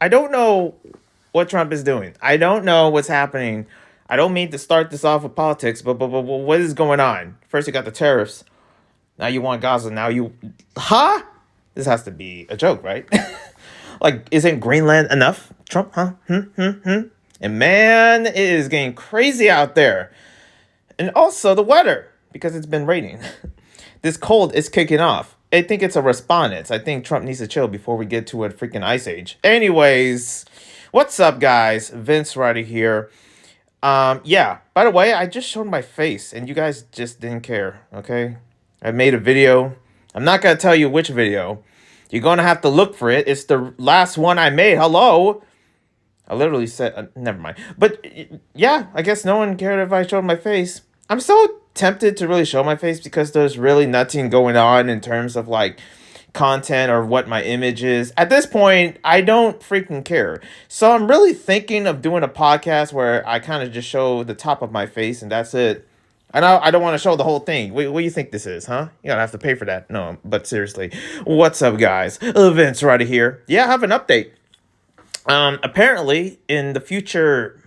I don't know what Trump is doing. I don't know what's happening. I don't mean to start this off with politics, but what is going on? First, you got the tariffs. Now you want Gaza. Now you, huh? This has to be a joke, right? Like, isn't Greenland enough? Trump, huh? And man, it is getting crazy out there. And also the weather, because it's been raining. This cold is kicking off. I think it's a response. I think Trump needs to chill before we get to a freaking ice age. Anyways, what's up, guys? Vince Roddy here. Yeah, by the way, I just showed my face and you guys just didn't care, okay? I made a video. I'm not going to tell you which video. You're going to have to look for it. It's the last one I made. Hello? I literally said, never mind. But yeah, I guess no one cared if I showed my face. I'm so tempted to really show my face because there's really nothing going on in terms of like content or what my image is. At this point, I don't freaking care. So I'm really thinking of doing a podcast where I kind of just show the top of my face and that's it. I don't want to show the whole thing. What do you think this is, huh? You don't have to pay for that. No, but seriously. What's up, guys? Vince right here. Yeah, I have an update. Apparently, in the future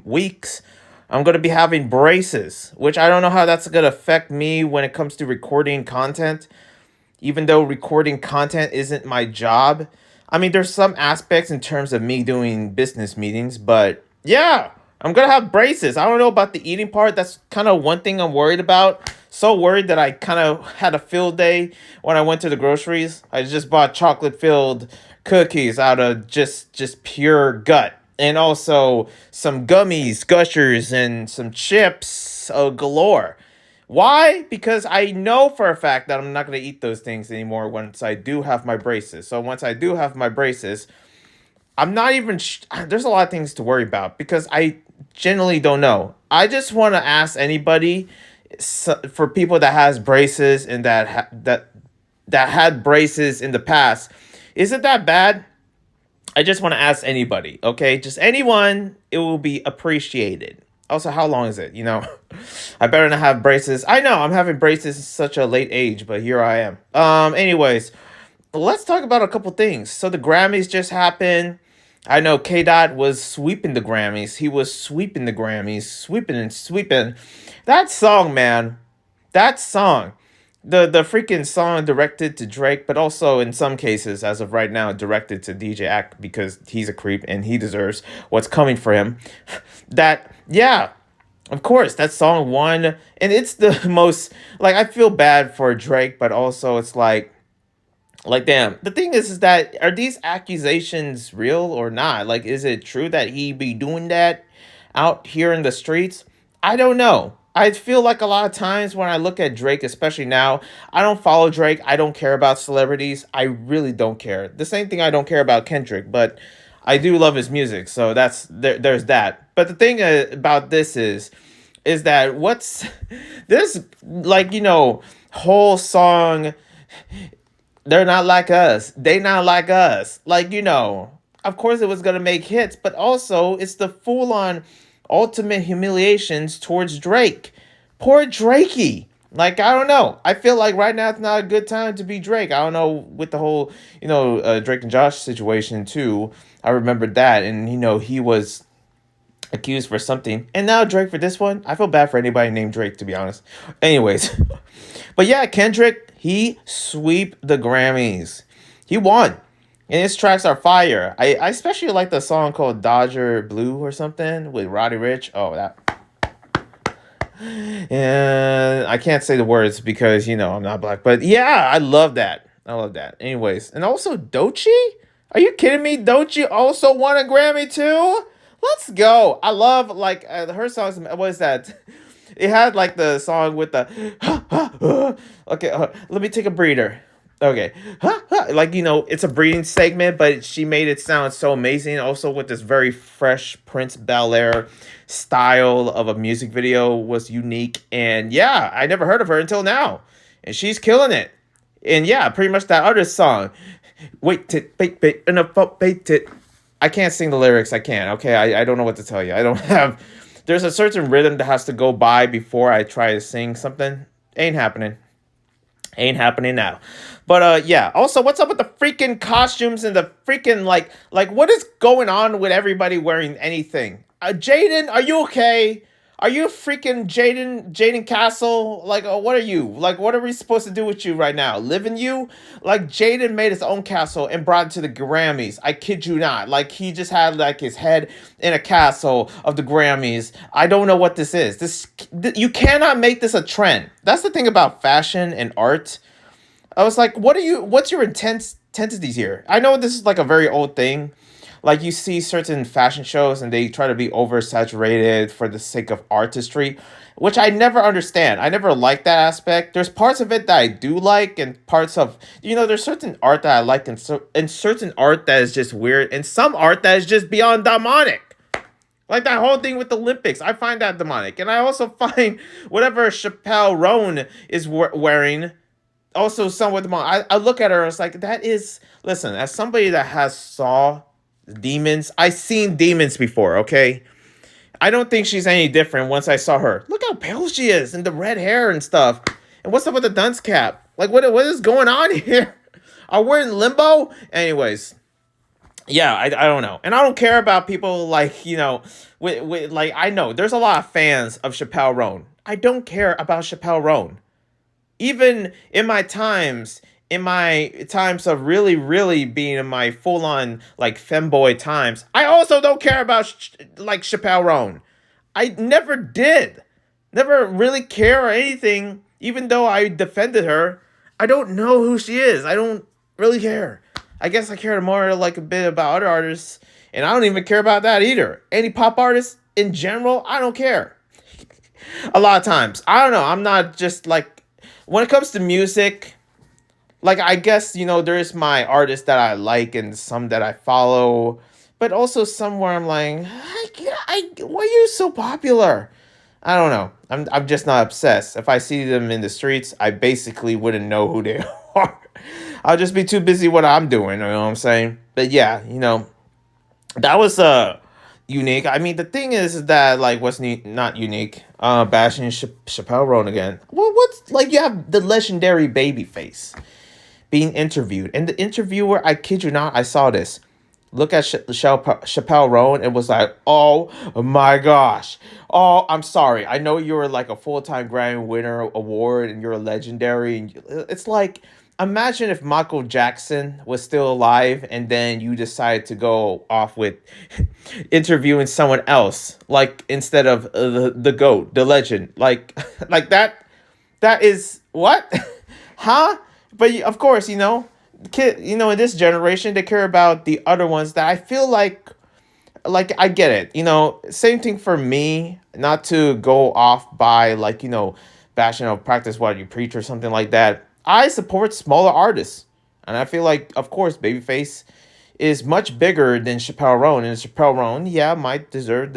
weeks, I'm going to be having braces, which I don't know how that's going to affect me when it comes to recording content, even though recording content isn't my job. I mean, there's some aspects in terms of me doing business meetings, but yeah, I'm going to have braces. I don't know about the eating part. That's kind of one thing I'm worried about. So worried that I kind of had a field day when I went to the groceries. I just bought chocolate-filled cookies out of just pure gut. And also some gummies, gushers, and some chips galore. Why? Because I know for a fact that I'm not going to eat those things anymore once I do have my braces. So once I do have my braces, I'm not even... there's a lot of things to worry about because I generally don't know. I just want to ask anybody, for people that has braces and that had braces in the past, is it that bad? I just want to ask anybody, okay? Just anyone, it will be appreciated. Also, how long is it? You know, I better not have braces. I know I'm having braces at such a late age, but here I am. Anyways, let's talk about a couple things. So the Grammys just happened. I know K-Dot was sweeping the Grammys. He was sweeping the Grammys, sweeping and sweeping. That song, man, that song. The freaking song directed to Drake, but also in some cases, as of right now, directed to DJ Ack because he's a creep and he deserves what's coming for him. That, yeah, of course, that song won. And it's the most, like, I feel bad for Drake, but also it's like, damn. The thing is that, are these accusations real or not? Like, is it true that he be doing that out here in the streets? I don't know. I feel like a lot of times when I look at Drake, especially now, I don't follow Drake. I don't care about celebrities. I really don't care. The same thing I don't care about Kendrick, but I do love his music. So there's that. But the thing about this is that what's this, like, you know, whole song, they're not like us. They not like us. Like, you know, of course it was going to make hits, but also it's the full on ultimate humiliations towards Drake. Poor Drakey. Like, I don't know. I feel like right now it's not a good time to be Drake. I don't know, with the whole, you know, Drake and Josh situation too. I remembered that. And, you know, he was accused for something. And now Drake for this one. I feel bad for anybody named Drake, to be honest. Anyways. But yeah, Kendrick, he swept the Grammys. He won. And his tracks are fire. I especially like the song called Dodger Blue or something with Roddy Ricch. Oh, that. And I can't say the words because, you know, I'm not black. But yeah, I love that. I love that. Anyways. And also Doechii? Are you kidding me? Doechii also won a Grammy too? Let's go. I love, like, her songs. What is that? It had, like, the song with the... Okay, let me take a breather. Okay. Like, you know, it's a breathing segment, but she made it sound so amazing. Also with this very fresh Prince Bel-Air style of a music video was unique. And yeah, I never heard of her until now. And she's killing it. And yeah, pretty much that other song. Wait it, bait, and a bait it. I can't sing the lyrics. I can't. Okay, I don't know what to tell you. I don't have... There's a certain rhythm that has to go by before I try to sing something. Ain't happening. Ain't happening now. But yeah. Also, what's up with the freaking costumes and the freaking like what is going on with everybody wearing anything? Jaden, are you okay? Are you freaking Jaden Castle? Like, what are you? Like, what are we supposed to do with you right now? Live in you? Like, Jaden made his own castle and brought it to the Grammys. I kid you not. Like, he just had like his head in a castle of the Grammys. I don't know what this is. You cannot make this a trend. That's the thing about fashion and art. I was like, what's your intensities here? I know this is like a very old thing. Like, you see certain fashion shows and they try to be oversaturated for the sake of artistry, which I never understand. I never like that aspect. There's parts of it that I do like, and parts of, there's certain art that I like, and certain art that is just weird, and some art that is just beyond demonic. Like that whole thing with the Olympics, I find that demonic. And I also find whatever Chappelle Roan is wearing also somewhat demonic. I look at her and it's like, that is, listen, as somebody that has saw demons, I've seen demons before, okay? I don't think she's any different once I saw her. Look how pale she is and the red hair and stuff. And what's up with the dunce cap? Like, what is going on here? Are we in limbo? Anyways, yeah, I don't know. And I don't care about people like, like, I know there's a lot of fans of Chappelle Roan. I don't care about Chappelle Roan. Even in my times of really, really being in my full on like femboy times, I also don't care about like Chappelle Roan. I never did, never really care or anything. Even though I defended her, I don't know who she is. I don't really care. I guess I care more like a bit about other artists, and I don't even care about that either. Any pop artists in general, I don't care. A lot of times, I don't know. I'm not just like, when it comes to music, like, I guess, there is my artists that I like and some that I follow, but also somewhere I'm like, why are you so popular? I don't know. I'm just not obsessed. If I see them in the streets, I basically wouldn't know who they are. I'll just be too busy what I'm doing, you know what I'm saying? But yeah, that was unique. I mean, the thing is that, like, what's not unique? Bashing Chappelle Roan again. Well, what's like, you have the legendary Babyface being interviewed, and the interviewer, I kid you not, I saw this. Look at Chappelle Roan and was like, oh my gosh. Oh, I'm sorry. I know you're like a full-time Grammy winner award and you're a legendary. And it's like, imagine if Michael Jackson was still alive and then you decided to go off with interviewing someone else, like, instead of the GOAT, the legend. Like, like that is what? Huh? But of course, kid, in this generation, they care about the other ones that I feel like I get it. Same thing for me, not to go off by like, bashing or practice what you preach or something like that. I support smaller artists. And I feel like, of course, Babyface is much bigger than Chappelle Roan. And Chappelle Roan, yeah, might deserve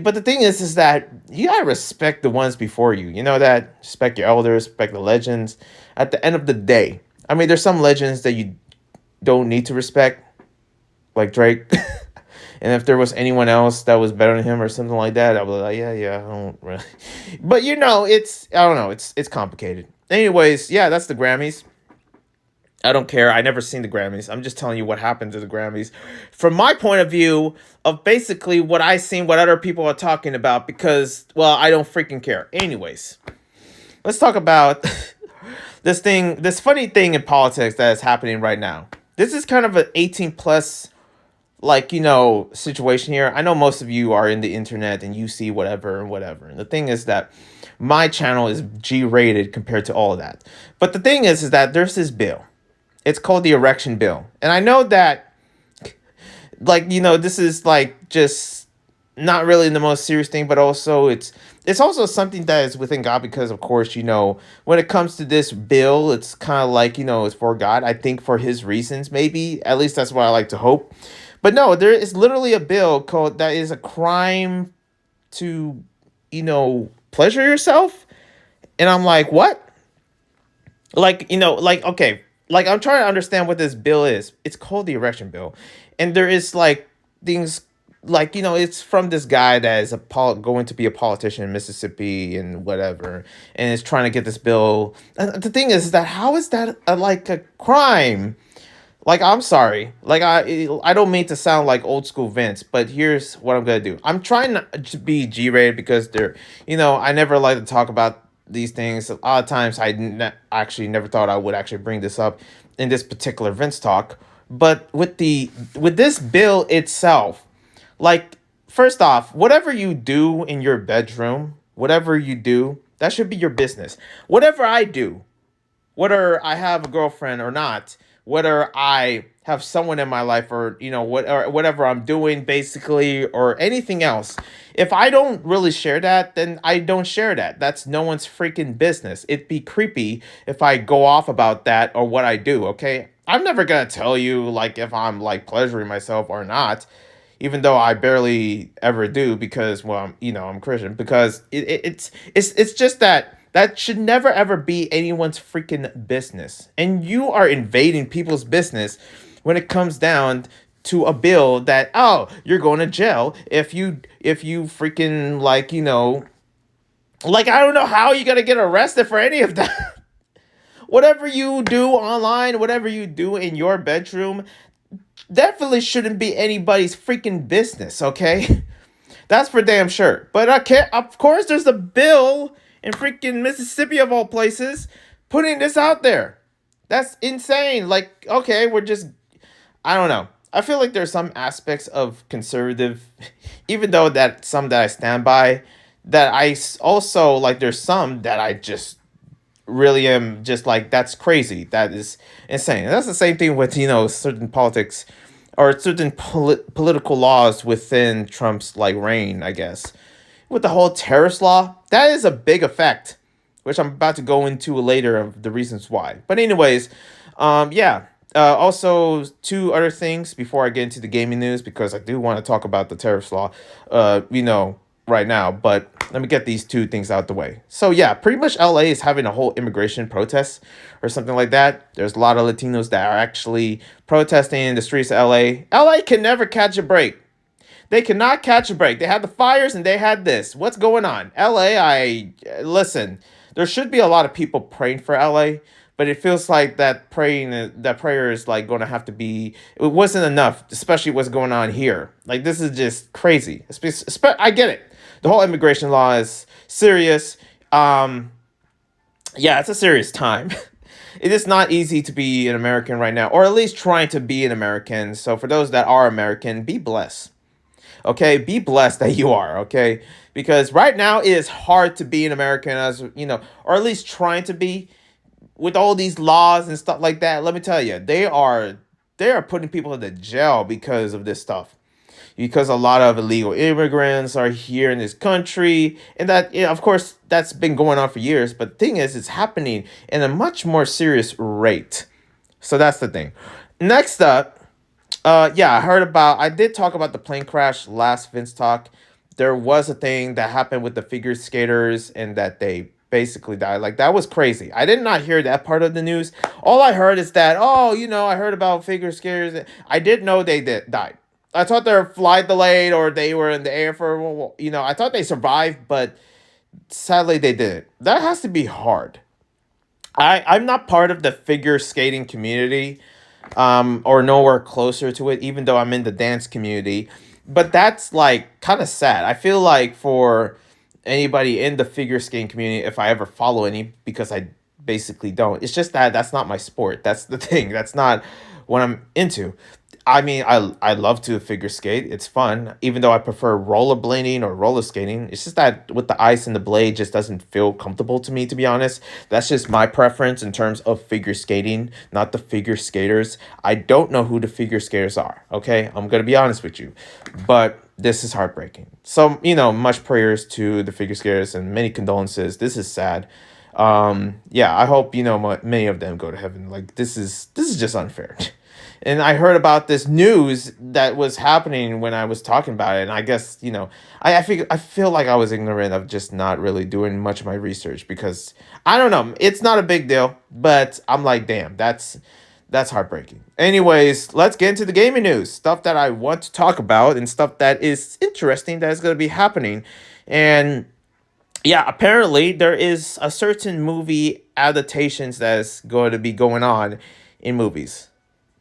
but the thing is that you gotta respect the ones before you. You know that? Respect your elders, respect the legends. At the end of the day, I mean, there's some legends that you don't need to respect, like Drake. And if there was anyone else that was better than him or something like that, I would be like, yeah, I don't really. But I don't know, it's complicated. Anyways, yeah, that's the Grammys. I don't care. I never seen the Grammys. I'm just telling you what happened to the Grammys from my point of view of basically what I seen, what other people are talking about, because, well, I don't freaking care. Anyways, let's talk about this funny thing in politics that is happening right now. This is kind of an 18 plus, like, situation here. I know most of you are in the internet and you see whatever and whatever. And the thing is that my channel is G-rated compared to all of that. But the thing is that there's this bill. It's called the erection bill. And I know that, like, this is like just not really the most serious thing, but also it's also something that is within God, because of course, when it comes to this bill, it's kind of like, it's for God. I think for his reasons, maybe. At least that's what I like to hope. But no, there is literally a bill called that is a crime to, pleasure yourself. And I'm like, what? Like, like, okay. Like, I'm trying to understand what this bill is. It's called the erection bill. And there is, like, things like, it's from this guy that is going to be a politician in Mississippi and whatever, and is trying to get this bill. The thing is that how is that like a crime? Like, I'm sorry. Like, I don't mean to sound like old school Vince, but here's what I'm gonna do. I'm trying not to be G-rated because I never like to talk about these things. A lot of times actually never thought I would actually bring this up in this particular Vince talk. But with this bill itself, like, first off, whatever you do in your bedroom, whatever you do, that should be your business. Whatever I do, whether I have a girlfriend or not, whether I have someone in my life or whatever I'm doing basically or anything else. If I don't really share that, then I don't share that. That's no one's freaking business. It'd be creepy if I go off about that or what I do, okay? I'm never gonna tell you like if I'm like pleasuring myself or not, even though I barely ever do because I'm Christian because it's just that should never ever be anyone's freaking business. And you are invading people's business when it comes down to a bill that, oh, you're going to jail if you freaking like I don't know how you're going to get arrested for any of that. Whatever you do online, whatever you do in your bedroom, definitely shouldn't be anybody's freaking business, okay? That's for damn sure. But of course, there's a bill in freaking Mississippi of all places putting this out there. That's insane. Like, okay, I don't know. I feel like there's some aspects of conservative, even though that some that I stand by, that also like. There's some that I just really am just like, that's crazy. That is insane. And that's the same thing with certain politics or certain political laws within Trump's like reign, I guess. With the whole tariffs law, that is a big effect, which I'm about to go into later of the reasons why. But anyways, yeah. Also, two other things before I get into the gaming news, because I do want to talk about the tariffs law, right now. But let me get these two things out the way. So yeah, pretty much LA is having a whole immigration protest or something like that. There's a lot of Latinos that are actually protesting in the streets of LA. LA can never catch a break. They cannot catch a break. They had the fires and they had this. What's going on? LA, listen, there should be a lot of people praying for LA, but it feels like that prayer is like going to have to be, it wasn't enough, especially what's going on here. Like, this is just crazy. I get it. The whole immigration law is serious. Yeah, it's a serious time. It is not easy to be an American right now, or at least trying to be an American. So for those that are American, be blessed. Okay, be blessed that you are, okay? Because right now it is hard to be an American, as or at least trying to be, with all these laws and stuff like that. Let me tell you, they are putting people into jail because of this stuff. Because a lot of illegal immigrants are here in this country, and that, of course, that's been going on for years. But the thing is, it's happening in a much more serious rate. So that's the thing. Next up, yeah, I did talk about the plane crash last Vince Talk. There was a thing that happened with the figure skaters and that they basically died. Like, that was crazy. I did not hear that part of the news. All I heard is that, oh, I heard about figure skaters. I did know they died. I thought their flight delayed or they were in the air for, I thought they survived, but sadly they didn't. That has to be hard. I'm not part of the figure skating community, or nowhere closer to it, even though I'm in the dance community. But that's like kind of sad. I feel like for anybody in the figure skating community, if I ever follow any, because I basically don't. It's just that that's not my sport. That's the thing. That's not what I'm into. I mean, I love to figure skate. It's fun, even though I prefer rollerblading or roller skating. It's just that with the ice and the blade just doesn't feel comfortable to me, to be honest. That's just my preference in terms of figure skating, not the figure skaters. I don't know who the figure skaters are, okay? I'm going to be honest with you. But this is heartbreaking. So, much prayers to the figure skaters and many condolences. This is sad. Yeah, I hope, many of them go to heaven. Like, this is just unfair. And I heard about this news that was happening when I was talking about it. And I guess, I feel like I was ignorant of just not really doing much of my research because I don't know. It's not a big deal, but I'm like, damn, that's That's heartbreaking. Anyways, let's get into the gaming news. Stuff that I want to talk about and stuff that is interesting that is going to be happening. And yeah, apparently there is a certain movie adaptations that is going to be going on in movies.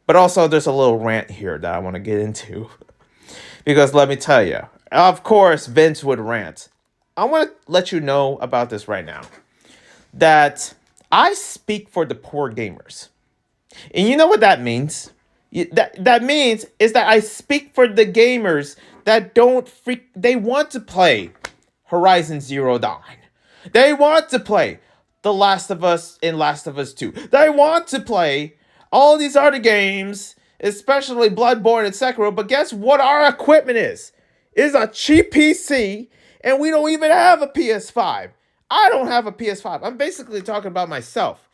But also there's a little rant here that I want to get into. Because let me tell you, of course Vince would rant. I want to let you know about this right now. That I speak for the poor gamers. And you know what that means? That means is that I speak for the gamers that they want to play Horizon Zero Dawn. They want to play The Last of Us and Last of Us 2. They want to play all these other games, especially Bloodborne and Sekiro, but guess what our equipment is? It's a cheap PC, and we don't even have a PS5. I don't have a PS5. I'm basically talking about myself.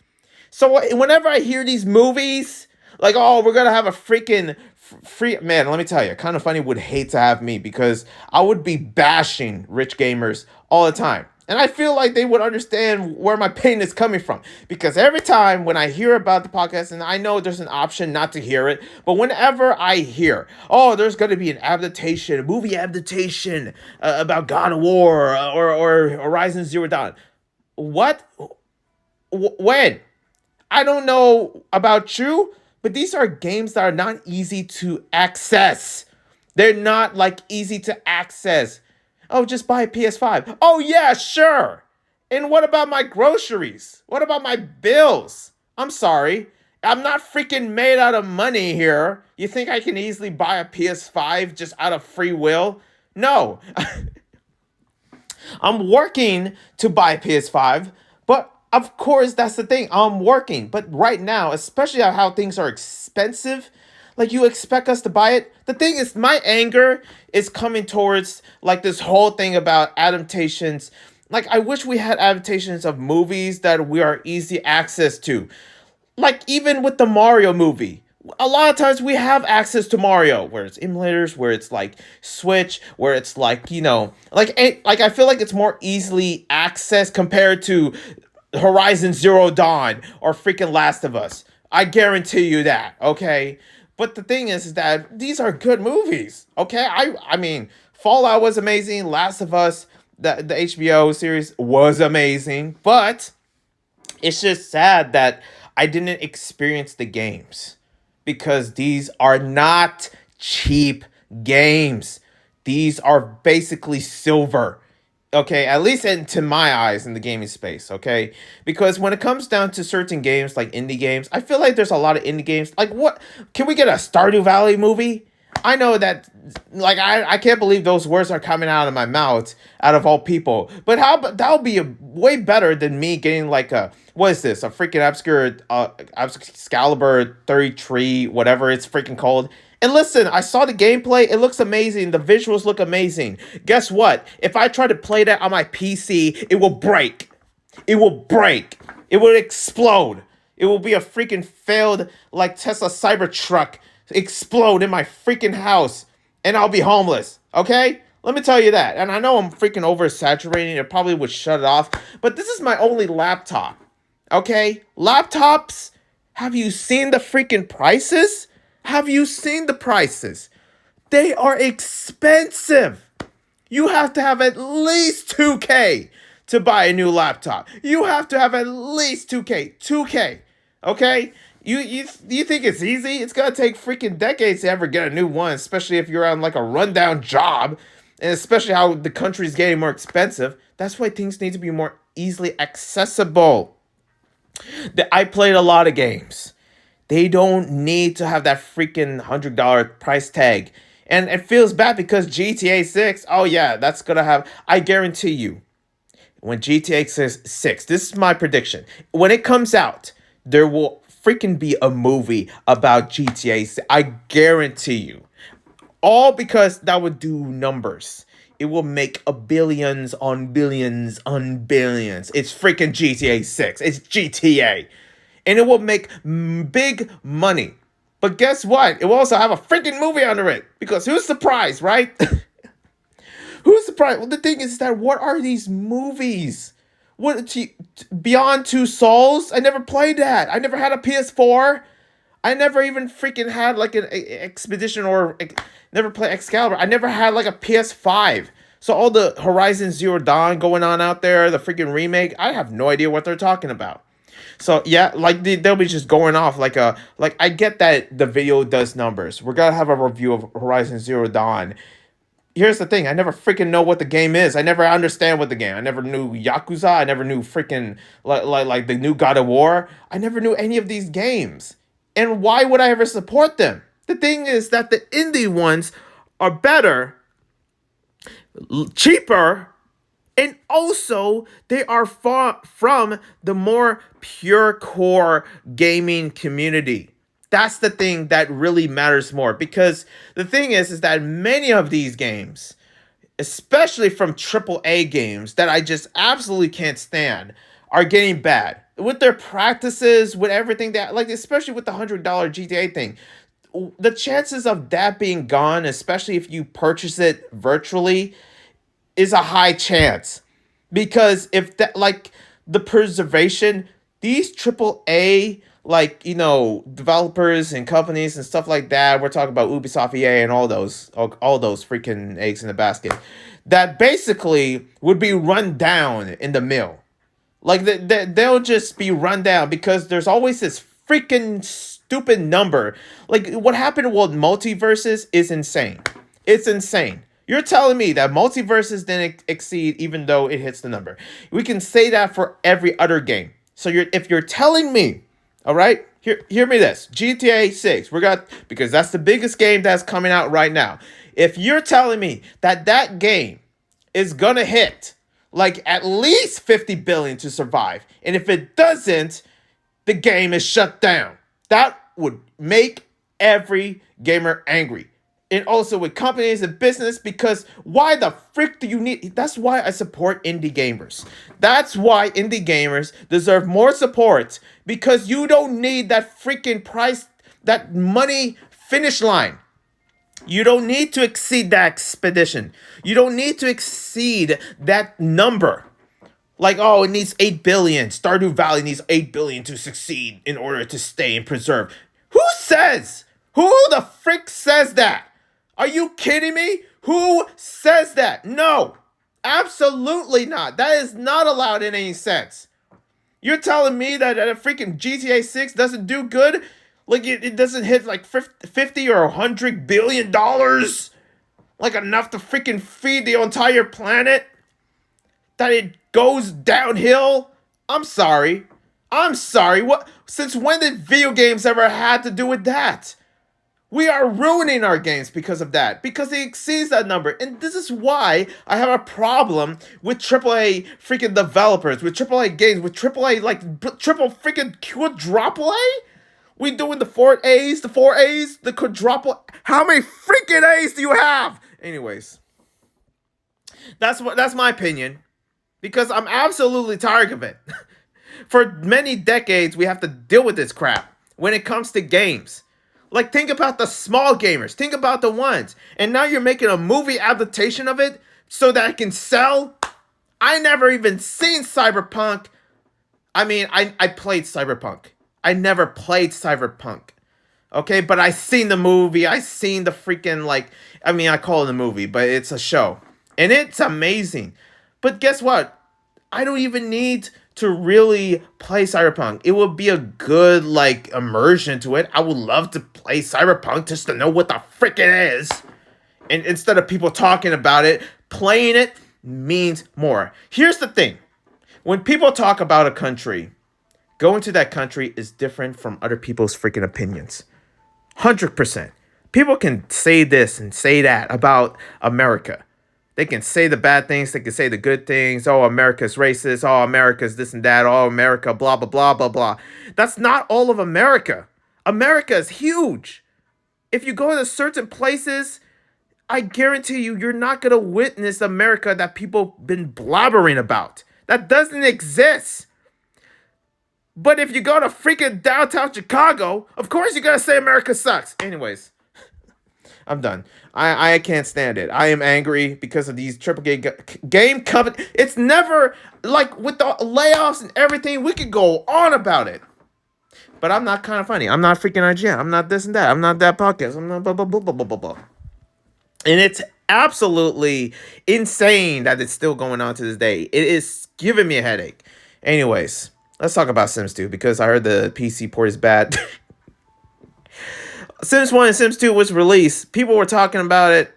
So whenever I hear these movies, like, oh, we're going to have a freaking free... Man, let me tell you, Kind of Funny would hate to have me because I would be bashing rich gamers all the time. And I feel like they would understand where my pain is coming from. Because every time when I hear about the podcast, and I know there's an option not to hear it, but whenever I hear, oh, there's going to be an adaptation, a movie adaptation about God of War or Horizon Zero Dawn. What? When? I don't know about you, but these are games that are not easy to access. They're not like easy to access. Oh, just buy a PS5. Oh, yeah, sure. And what about my groceries? What about my bills? I'm sorry. I'm not freaking made out of money here. You think I can easily buy a PS5 just out of free will? No. I'm working to buy a PS5, but of course, that's the thing. I'm working. But right now, especially how things are expensive, like you expect us to buy it. The thing is, my anger is coming towards like this whole thing about adaptations. Like, I wish we had adaptations of movies that we are easy access to. Like, even with the Mario movie. A lot of times we have access to Mario, where it's emulators, where it's like Switch, where it's like, like I feel like it's more easily accessed compared to Horizon Zero Dawn or freaking Last of Us. I guarantee you that, okay? But the thing is that these are good movies, okay? I mean, Fallout was amazing. Last of Us, the HBO series was amazing. But it's just sad that I didn't experience the games. Because these are not cheap games. These are basically silver. Okay, at least to my eyes in the gaming space, okay? Because when it comes down to certain games, like indie games, I feel like there's a lot of indie games. Like, what? Can we get a Stardew Valley movie? I know that, like, I can't believe those words are coming out of my mouth, out of all people. But that would be way better than me getting, like, what is this? A freaking obscure Excalibur 33, whatever it's freaking called. And listen, I saw the gameplay. It looks amazing. The visuals look amazing. Guess what? If I try to play that on my PC, it will break. It will break. It will explode. It will be a freaking failed, like, Tesla Cybertruck explode in my freaking house. And I'll be homeless. Okay? Let me tell you that. And I know I'm freaking oversaturating. It probably would shut it off. But this is my only laptop. Okay? Laptops? Have you seen the freaking prices? Have you seen the prices? They are expensive. You have to have at least 2K to buy a new laptop. You have to have at least 2K. 2K. Okay? You think it's easy? It's gonna take freaking decades to ever get a new one, especially if you're on like a rundown job, and especially how the country's getting more expensive. That's why things need to be more easily accessible. I played a lot of games. They don't need to have that freaking $100 price tag. And it feels bad because GTA 6, oh yeah, that's gonna have, I guarantee you, when GTA 6, this is my prediction, when it comes out, there will freaking be a movie about GTA 6. I guarantee you. All because that would do numbers. It will make billions on billions on billions. It's freaking GTA 6. It's GTA. And it will make big money. But guess what? It will also have a freaking movie under it. Because who's surprised, right? Who's surprised? Well, the thing is that what are these movies? What Beyond Two Souls? I never played that. I never had a PS4. I never even freaking had like an Expedition or never played Excalibur. I never had like a PS5. So all the Horizon Zero Dawn going on out there, the freaking remake, I have no idea what they're talking about. So yeah, like they'll be just going off like I get that the video does numbers. We're gonna have a review of Horizon Zero Dawn. Here's the thing: I never freaking know what the game is. I never understand what the game. I never knew Yakuza. I never knew freaking like the new God of War. I never knew any of these games. And why would I ever support them? The thing is that the indie ones are better, cheaper, and also they are far from the more pure core gaming community. That's the thing that really matters more, because the thing is that many of these games, especially from AAA games that I just absolutely can't stand, are getting bad with their practices, with everything that, like, especially with the $100 GTA thing. The chances of that being gone, especially if you purchase it virtually, is a high chance. Because if that, like, the preservation, these triple A, like, developers and companies and stuff like that, we're talking about Ubisoft, EA, and all those freaking eggs in the basket, that basically would be run down in the mill. Like, they'll just be run down because there's always this freaking stupid number. Like, what happened with MultiVersus is insane. It's insane. You're telling me that MultiVersus didn't exceed even though it hits the number. We can say that for every other game. So if you're telling me, all right, hear me this. GTA 6, because that's the biggest game that's coming out right now. If you're telling me that game is gonna hit like at least 50 billion to survive, and if it doesn't, the game is shut down. That would make every gamer angry. And also with companies and business, because why the frick do you need? That's why I support indie gamers. That's why indie gamers deserve more support, because you don't need that freaking price, that money finish line. You don't need to exceed that expedition. You don't need to exceed that number. Like, oh, it needs 8 billion. Stardew Valley needs 8 billion to succeed in order to stay and preserve. Who says? Who the frick says that? Are you kidding me? Who says that? No, absolutely not. That is not allowed in any sense. You're telling me that a freaking GTA 6 doesn't do good? Like, it doesn't hit like 50 or $100 billion? Like, enough to freaking feed the entire planet? That it goes downhill? I'm sorry. What? Since when did video games ever had to do with that? We are ruining our games because of that. Because it exceeds that number. And this is why I have a problem with AAA freaking developers, with AAA games, with AAA, like, triple freaking quadruple A? We doing the 4As, the quadruple. How many freaking A's do you have? Anyways, that's my opinion, because I'm absolutely tired of it. For many decades, we have to deal with this crap when it comes to games. Like, think about the small gamers. Think about the ones. And now you're making a movie adaptation of it so that it can sell? I never even seen Cyberpunk. I mean, I played Cyberpunk. I never played Cyberpunk. Okay, but I seen the movie. I seen the freaking, like, I mean, I call it a movie, but it's a show. And it's amazing. But guess what? I don't even need to really play Cyberpunk. It would be a good, like, immersion to it. I would love to play Cyberpunk just to know what the frick it is. And instead of people talking about it, playing it means more. Here's the thing. When people talk about a country, going to that country is different from other people's freaking opinions. 100%. People can say this and say that about America. They can say the bad things. They can say the good things. Oh, America's racist. Oh, America's this and that. Oh, America, blah, blah, blah, blah, blah. That's not all of America. America is huge. If you go to certain places, I guarantee you're not going to witness America that people been blabbering about. That doesn't exist. But if you go to freaking downtown Chicago, of course you're going to say America sucks. Anyways, I'm done. I can't stand it. I am angry because of these AAA game companies. It's never, like, with the layoffs and everything, we could go on about it. But I'm not kind of funny. I'm not freaking IGN. I'm not this and that. I'm not that podcast. I'm not blah blah blah blah blah blah blah. And it's absolutely insane that it's still going on to this day. It is giving me a headache. Anyways, let's talk about Sims 2 because I heard the PC port is bad. Sims 1 and Sims 2 was released. People were talking about it.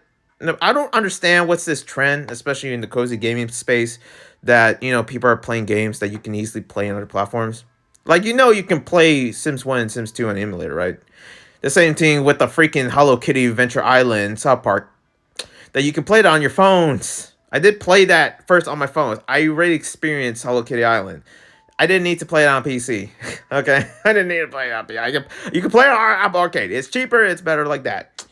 I don't understand what's this trend, especially in the cozy gaming space, that, people are playing games that you can easily play on other platforms. Like, you can play Sims 1 and Sims 2 on the emulator, right? The same thing with the freaking Hello Kitty Adventure Island, South Park, that you can play it on your phones. I did play that first on my phone. I already experienced Hello Kitty Island. I didn't need to play it on PC. Okay? I didn't need to play it on PC. You can play it on Apple Arcade. It's cheaper. It's better like that.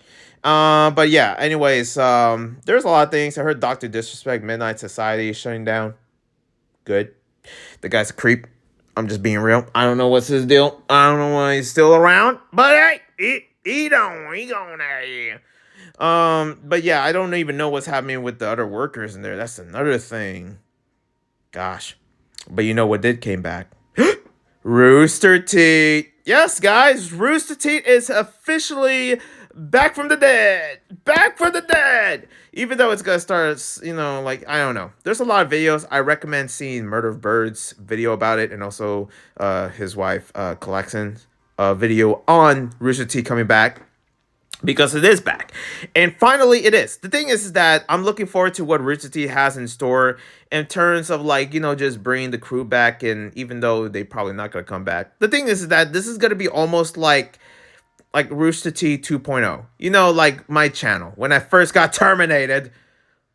But yeah, anyways, there's a lot of things. I heard Dr. Disrespect Midnight Society is shutting down. Good. The guy's a creep. I'm just being real. I don't know what's his deal. I don't know why he's still around. But hey, he going out here. But yeah, I don't even know what's happening with the other workers in there. That's another thing. Gosh. But you know what did came back? RoosterTeeth. Yes, guys, RoosterTeeth is officially back from the dead. Back from the dead. Even though it's gonna start, I don't know. There's a lot of videos. I recommend seeing Murder of Birds video about it, and also his wife Collection's video on RoosterTeeth coming back. Because it is back. And finally, it is. The thing is that I'm looking forward to what RoosterTeeth has in store in terms of, just bringing the crew back. And even though they probably not going to come back. The thing is that this is going to be almost like RoosterTeeth 2.0. Like my channel. When I first got terminated,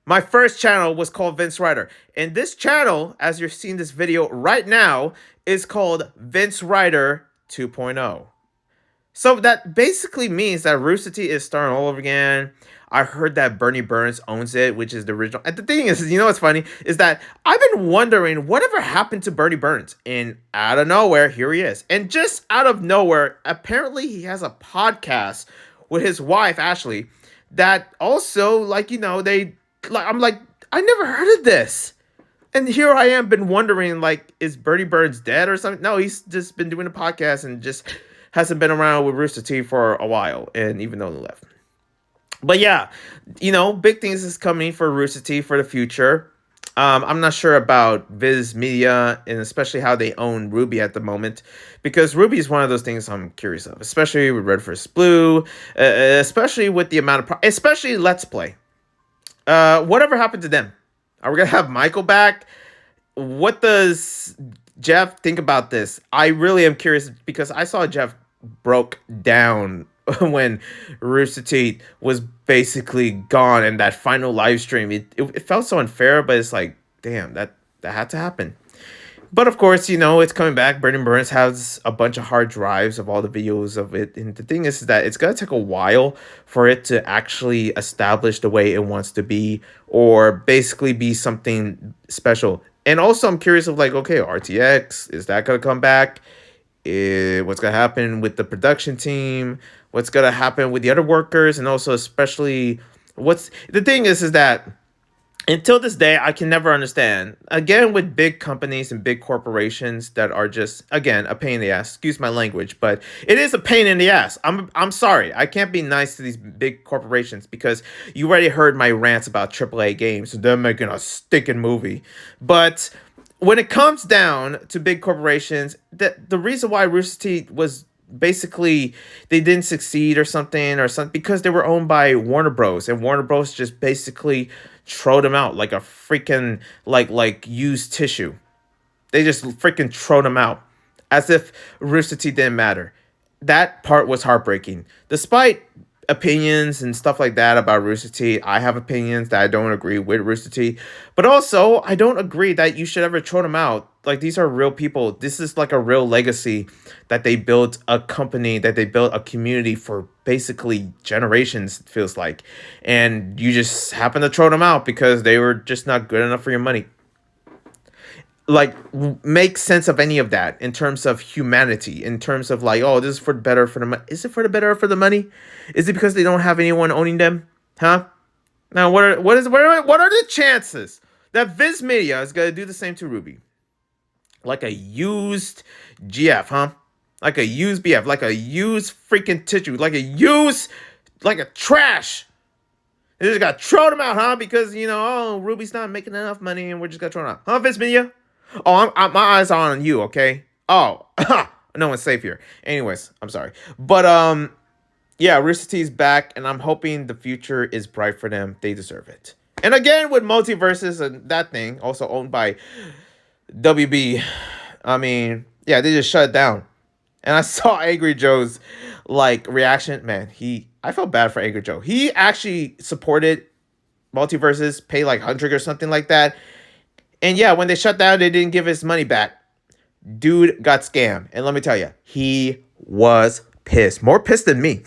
my first channel was called Vince Ryder. And this channel, as you're seeing this video right now, is called Vince Ryder 2.0. So that basically means that RoosterTeeth is starting all over again. I heard that Bernie Burns owns it, which is the original. And the thing is, what's funny is that I've been wondering whatever happened to Bernie Burns. And out of nowhere, here he is. And just out of nowhere, apparently he has a podcast with his wife, Ashley, that also, I'm like, I never heard of this. And here I am, been wondering, is Bernie Burns dead or something? No, he's just been doing a podcast and just hasn't been around with RoosterTeeth for a while, and even though they left. But yeah, big things is coming for RoosterTeeth for the future. I'm not sure about Viz Media, and especially how they own Ruby at the moment, because Ruby is one of those things I'm curious of, especially with Red vs. Blue, especially with the amount of, especially Let's Play. Whatever happened to them? Are we gonna have Michael back? What does Jeff think about this? I really am curious because I saw Jeff broke down when RoosterTeeth was basically gone in that final live stream. It felt so unfair, but it's like, damn, that had to happen. But of course, it's coming back. Bernie Burns has a bunch of hard drives of all the videos of it. And the thing is that it's going to take a while for it to actually establish the way it wants to be, or basically be something special. And also, I'm curious of okay, RTX, is that going to come back? What's going to happen with the production team? What's going to happen with the other workers? And also, especially, the thing is that until this day, I can never understand. Again, with big companies and big corporations that are just, again, a pain in the ass. Excuse my language, but it is a pain in the ass. I'm sorry. I can't be nice to these big corporations because you already heard my rants about AAA games. They're making a stinking movie. But when it comes down to big corporations, the reason why RoosterTeeth was basically they didn't succeed or something because they were owned by Warner Bros. And Warner Bros. Just basically throw them out like a freaking like used tissue. They just freaking throw them out as if RoosterTeeth didn't matter. That part was heartbreaking. Despite opinions and stuff like that about RoosterTeeth, I have opinions that I don't agree with RoosterTeeth, but also I don't agree that you should ever throw them out. These are real people. This is a real legacy that they built a company, that they built a community for basically generations, it feels like. And you just happen to throw them out because they were just not good enough for your money. Make sense of any of that in terms of humanity, in terms of oh, this is for the better for the money. Is it for the better for the money? Is it because they don't have anyone owning them? Huh? Now, what are the chances that Viz Media is going to do the same to Ruby? Like a used GF, huh? Like a used BF, like a used freaking tissue, like a trash. They just got thrown him out, huh? Because, Ruby's not making enough money and we're just gonna throw him out. Huh, Vince Media? Oh, my eyes are on you, okay? Oh, no one's safe here. Anyways, I'm sorry. But, yeah, Rooster Teeth's back, and I'm hoping the future is bright for them. They deserve it. And again, with MultiVersus and that thing, also owned by WB, I mean, yeah, they just shut it down. And I saw Angry Joe's, reaction. Man, I felt bad for Angry Joe. He actually supported MultiVersus, paid 100 or something like that. And yeah, when they shut down, they didn't give his money back. Dude got scammed. And let me tell you, he was pissed. More pissed than me.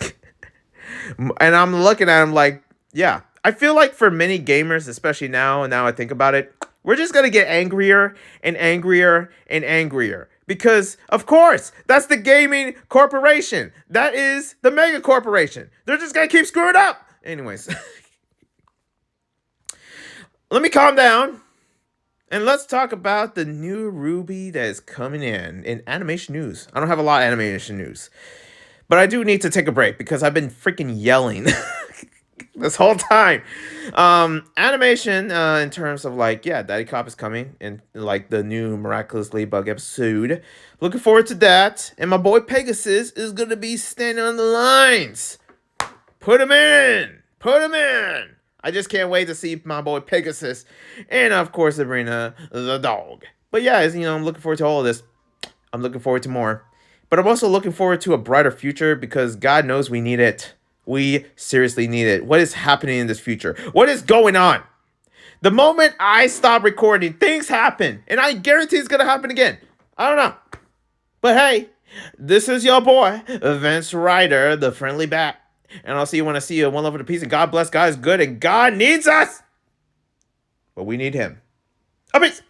And I'm looking at him like, yeah. I feel like for many gamers, especially now, and now I think about it, we're just going to get angrier and angrier and angrier. Because, of course, that's the gaming corporation. That is the mega corporation. They're just going to keep screwing up. Anyways. Let me calm down. And let's talk about the new Ruby that is coming in animation news. I don't have a lot of animation news. But I do need to take a break because I've been freaking yelling this whole time. Animation, in terms of Daddy Cop is coming in the new Miraculous Ladybug episode. Looking forward to that. And my boy Pegasus is going to be standing on the lines. Put him in. I just can't wait to see my boy Pegasus. And of course, Sabrina the dog. But yeah, I'm looking forward to all of this. I'm looking forward to more. But I'm also looking forward to a brighter future because God knows we need it. We seriously need it. What is happening in this future? What is going on? The moment I stop recording, things happen. And I guarantee it's going to happen again. I don't know. But hey, this is your boy, Vince Ryder, the friendly bat. And I'll see you when I see you. One love for the peace. And God bless. God is good. And God needs us. But we need him. Peace.